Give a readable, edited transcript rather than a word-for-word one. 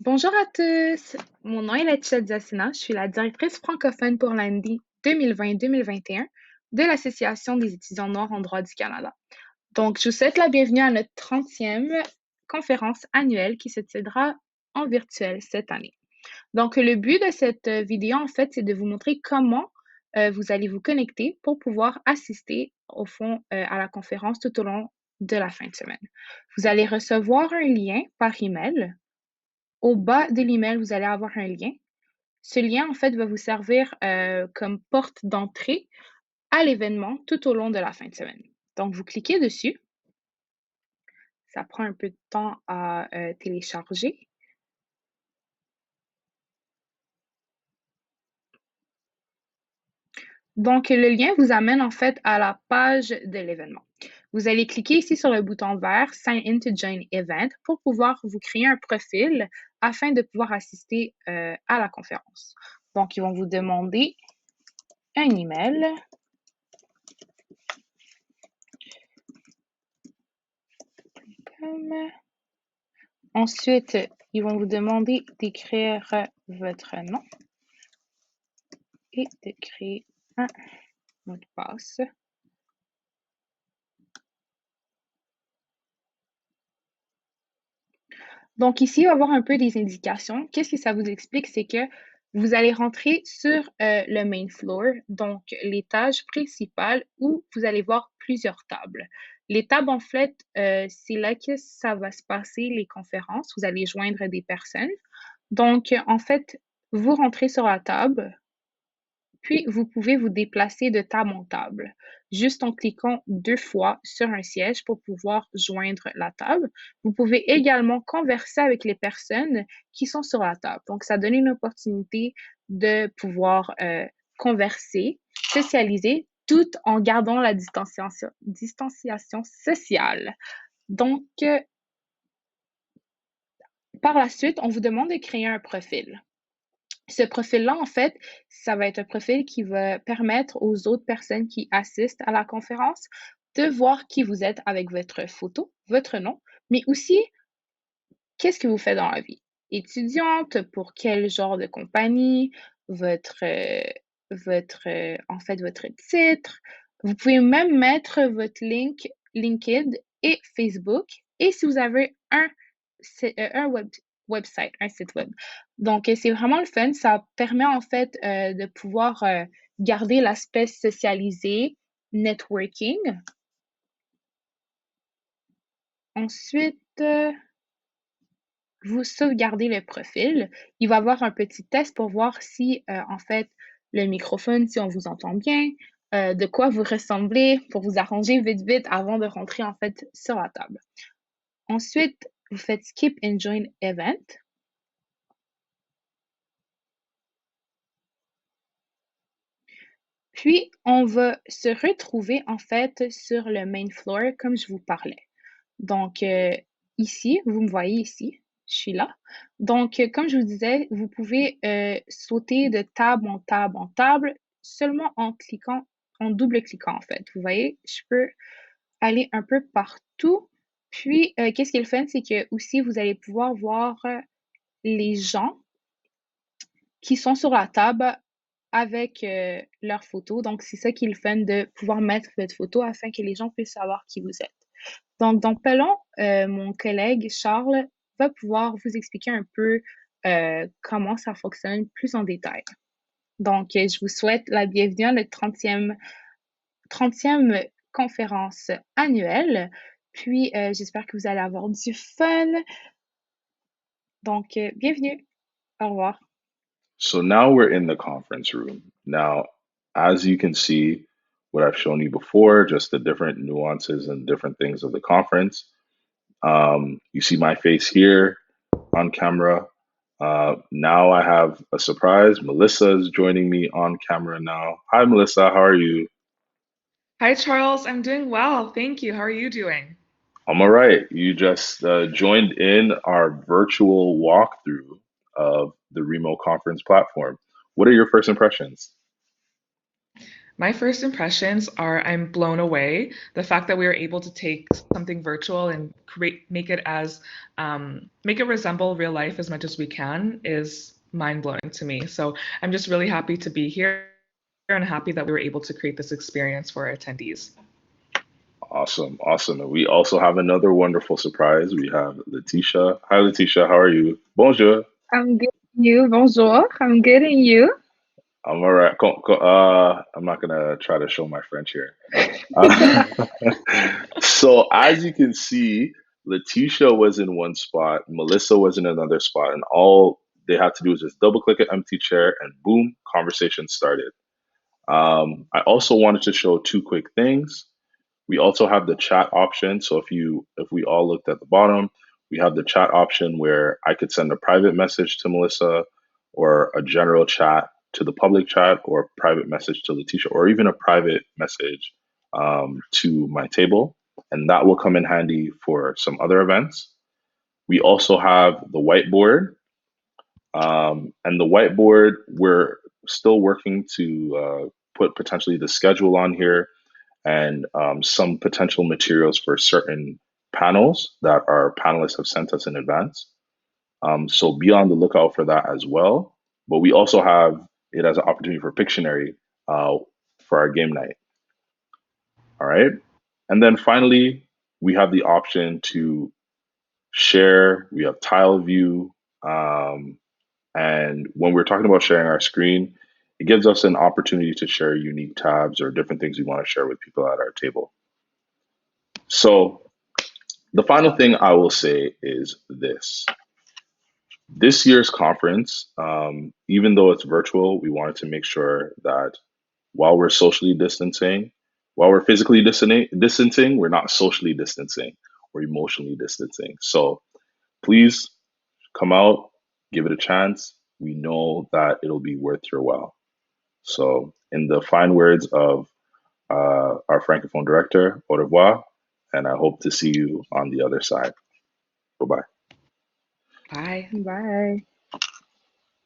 Bonjour à tous, mon nom est Laetitia Diasina, je suis la directrice francophone pour l'année 2020-2021 de l'Association des étudiants noirs en droit du Canada. Donc, je vous souhaite la bienvenue à notre 30e conférence annuelle qui se tiendra en virtuel cette année. Donc, le but de cette vidéo, en fait, c'est de vous montrer comment vous allez vous connecter pour pouvoir assister, au fond, à la conférence tout au long de la fin de semaine. Vous allez recevoir un lien par email. Au bas de l'email, vous allez avoir un lien. Ce lien, en fait, va vous servir comme porte d'entrée à l'événement tout au long de la fin de semaine. Donc, vous cliquez dessus. Ça prend un peu de temps à télécharger. Donc, le lien vous amène en fait à la page de l'événement. Vous allez cliquer ici sur le bouton vert Sign in to join event pour pouvoir vous créer un profil afin de pouvoir assister à la conférence. Donc, ils vont vous demander un email. Ensuite, ils vont vous demander d'écrire votre nom et de créer un mot de passe. Donc ici, on va voir un peu des indications. Qu'est-ce que ça vous explique? C'est que vous allez rentrer sur le main floor, donc l'étage principal où vous allez voir plusieurs tables. Les tables, en fait, c'est là que ça va se passer, les conférences. Vous allez joindre des personnes. Donc, en fait, vous rentrez sur la table, puis vous pouvez vous déplacer de table en table, juste en cliquant 2 fois sur un siège pour pouvoir joindre la table. Vous pouvez également converser avec les personnes qui sont sur la table. Donc, ça donne une opportunité de pouvoir converser, socialiser, tout en gardant la distanciation sociale. Donc, par la suite, on vous demande de créer un profil. Ce profil-là, en fait, ça va être un profil qui va permettre aux autres personnes qui assistent à la conférence de voir qui vous êtes avec votre photo, votre nom, mais aussi qu'est-ce que vous faites dans la vie. Étudiante, pour quel genre de compagnie, votre, en fait, votre titre. Vous pouvez même mettre votre LinkedIn et Facebook. Et si vous avez un website, un site web. Donc, c'est vraiment le fun. Ça permet en fait de pouvoir garder l'aspect socialisé, networking. Ensuite, vous sauvegardez le profil. Il va y avoir un petit test pour voir si, en fait, le microphone, si on vous entend bien, de quoi vous ressemblez pour vous arranger vite, vite avant de rentrer, en fait, sur la table. Ensuite, vous faites Skip and Join Event. Puis, on va se retrouver en fait sur le main floor comme je vous parlais. Donc, ici, vous me voyez ici, je suis là. Donc, comme je vous disais, vous pouvez sauter de table en table en table seulement en cliquant, en double-cliquant en fait. Vous voyez, je peux aller un peu partout. Puis, qu'est-ce qui est le fun, c'est que aussi, vous allez pouvoir voir les gens qui sont sur la table avec leur photo. Donc, c'est ça qui est le fun de pouvoir mettre votre photo afin que les gens puissent savoir qui vous êtes. Donc, dans pas long, mon collègue Charles va pouvoir vous expliquer un peu comment ça fonctionne plus en détail. Donc, je vous souhaite la bienvenue à notre 30e conférence annuelle. Puis, j'espère que vous allez avoir du fun. Donc, bienvenue. Au revoir. So now we're in the conference room. Now, as you can see, what I've shown you before, just the different nuances and different things of the conference. You see my face here on camera. Now I have a surprise. Melissa is joining me on camera now. Hi, Melissa. How are you? Hi, Charles. I'm doing well. Thank you. How are you doing? I'm all right. You just joined in our virtual walkthrough of the Remo conference platform. What are your first impressions? My first impressions are I'm blown away. The fact that we were able to take something virtual and make it resemble real life as much as we can is mind blowing to me. So I'm just really happy to be here and happy that we were able to create this experience for our attendees. Awesome, awesome. And we also have another wonderful surprise. We have Letitia. Hi, Letitia. How are you? Bonjour. I'm good. You, bonjour. I'm good, and you? I'm all right. I'm not gonna try to show my French here. Uh, so as you can see, Letitia was in one spot, Melissa was in another spot, and all they had to do was just double click an empty chair, and boom, conversation started. I also wanted to show two quick things. We also have the chat option. So if we all looked at the bottom, we have the chat option where I could send a private message to Melissa or a general chat to the public chat or a private message to Letitia or even a private message to my table. And that will come in handy for some other events. We also have the whiteboard. And the whiteboard, we're still working to put potentially the schedule on here and some potential materials for certain panels that our panelists have sent us in advance. So be on the lookout for that as well. But we also have it as an opportunity for Pictionary uh, for our game night. All right. And then finally, we have the option to share. We have tile view. Um, and when we're talking about sharing our screen, it gives us an opportunity to share unique tabs or different things we want to share with people at our table. So the final thing I will say is this. This year's conference, even though it's virtual, we wanted to make sure that while we're socially distancing, while we're physically distancing, we're not socially distancing or emotionally distancing. So please come out, give it a chance. We know that it'll be worth your while. So, in the fine words of our Francophone director, au revoir, and I hope to see you on the other side. Bye bye. Bye. Bye.